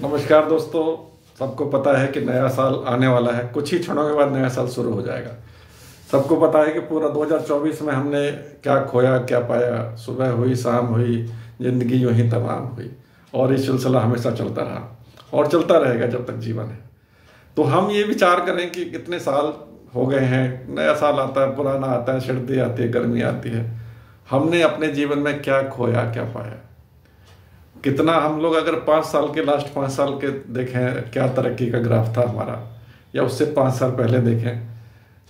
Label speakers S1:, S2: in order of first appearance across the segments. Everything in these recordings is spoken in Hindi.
S1: नमस्कार दोस्तों। सबको पता है कि नया साल आने वाला है, कुछ ही क्षणों के बाद नया साल शुरू हो जाएगा। सबको पता है कि पूरा 2024 में हमने क्या खोया क्या पाया, सुबह हुई शाम हुई, जिंदगी यूं ही तमाम हुई और ये सिलसिला हमेशा चलता रहा और चलता रहेगा जब तक जीवन है। तो हम ये विचार करें कि कितने साल हो गए हैं, नया साल आता है, पुराना आता है, सर्दी आती है, गर्मी आती है, हमने अपने जीवन में क्या खोया क्या पाया, कितना हम लोग अगर 5 साल के लास्ट 5 साल के देखें क्या तरक्की का ग्राफ था हमारा, या उससे 5 साल पहले देखें,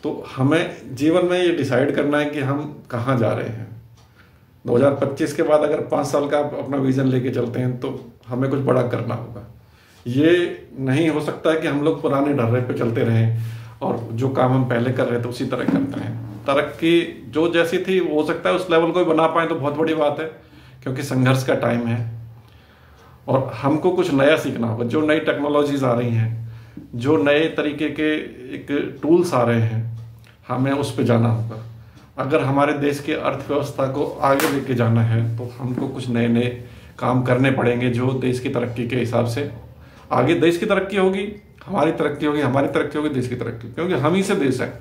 S1: तो हमें जीवन में ये डिसाइड करना है कि हम कहाँ जा रहे हैं। 2025 के बाद अगर 5 साल का आप अपना विजन लेके चलते हैं तो हमें कुछ बड़ा करना होगा। ये नहीं हो सकता है कि हम लोग पुराने ढर्रे पे चलते रहें और जो काम हम पहले कर रहे थे उसी तरह करते रहें। तरक्की जो जैसी थी वो हो सकता है उस लेवल को बना पाए तो बहुत बड़ी बात है, क्योंकि संघर्ष का टाइम है और हमको कुछ नया सीखना होगा। जो नई टेक्नोलॉजीज आ रही हैं, जो नए तरीके के एक टूल्स आ रहे हैं, हमें उस पर जाना होगा। अगर हमारे देश की अर्थव्यवस्था को आगे लेके जाना है तो हमको कुछ नए नए काम करने पड़ेंगे जो देश की तरक्की के हिसाब से आगे देश की तरक्की होगी, हमारी तरक्की होगी, हमारी तरक्की होगी, देश की तरक्की, क्योंकि हम ही से देश है।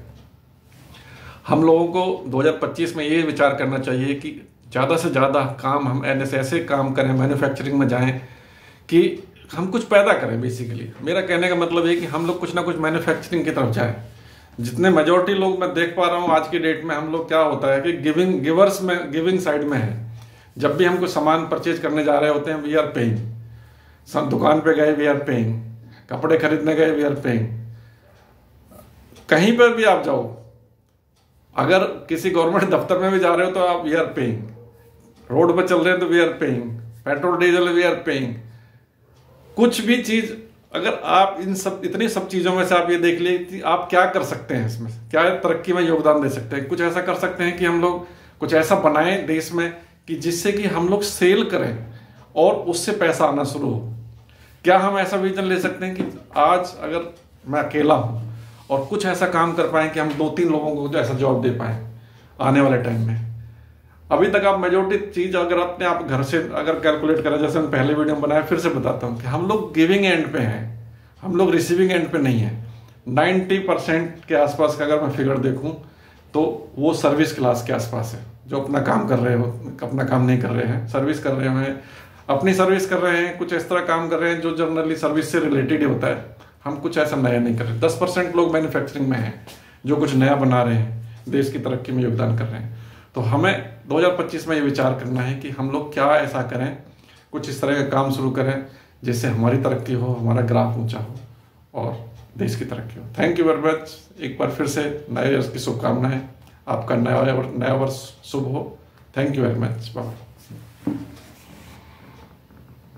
S1: हम लोगों को 2025 में ये विचार करना चाहिए कि ज़्यादा से ज़्यादा काम हम ऐसे काम करें, मैन्युफैक्चरिंग में जाएं कि हम कुछ पैदा करें। बेसिकली मेरा कहने का मतलब है कि हम लोग कुछ ना कुछ मैन्युफैक्चरिंग की तरफ जाएं। जितने मेजोरिटी लोग मैं देख पा रहा हूँ आज की डेट में, हम लोग क्या होता है कि गिविंग साइड में है। जब भी हम कुछ सामान परचेज करने जा रहे होते हैं, वी आर पेइंग। सब दुकान पे गए, वी आर पेइंग। कपड़े खरीदने गए, वी आर पेइंग। कहीं पर भी आप जाओ, अगर किसी गवर्नमेंट दफ्तर में भी जा रहे हो तो आप वी आर पेइंग। रोड पर चल रहे हैं तो we are paying. Petrol diesel we are paying. कुछ भी चीज अगर आप इतनी सब चीजों में से आप ये देख लिए कि आप क्या कर सकते हैं, इसमें क्या तरक्की में योगदान दे सकते हैं। कुछ ऐसा कर सकते हैं कि हम लोग कुछ ऐसा बनाएं देश में कि जिससे कि हम लोग सेल करें और उससे पैसा आना शुरू हो। क्या हम ऐसा विजन ले सकते हैं कि आज अगर मैं अकेला हूं और कुछ ऐसा काम कर पाए कि हम 2-3 लोगों को ऐसा जॉब दे पाए आने वाले टाइम में। अभी तक आप मेजोरिटी चीज अगर अपने आप घर से अगर कैलकुलेट करें, जैसे हम पहले वीडियो में बनाया, फिर से बताता हूं कि हम लोग गिविंग एंड पे हैं, हम लोग रिसीविंग एंड पे नहीं है। 90% के आसपास का अगर मैं फिगर देखूं तो वो सर्विस क्लास के आसपास है, जो अपना काम कर रहे हो, अपना काम नहीं कर रहे हैं, सर्विस कर रहे हैं, अपनी सर्विस कर रहे हैं, कुछ इस तरह काम कर रहे हैं जो जनरली सर्विस से रिलेटेड ही होता है। हम कुछ ऐसा नया नहीं कर रहे। 10% लोग मैन्युफैक्चरिंग में हैं जो कुछ नया बना रहे हैं, देश की तरक्की में योगदान कर रहे हैं। तो हमें 2025 में ये विचार करना है कि हम लोग क्या ऐसा करें, कुछ इस तरह का काम शुरू करें जिससे हमारी तरक्की हो, हमारा ग्राफ ऊंचा हो और देश की तरक्की हो। Thank you very much. एक बार फिर से नए वर्ष की शुभकामनाएं। आपका नया वर्ष शुभ हो। Thank you very much. Bye.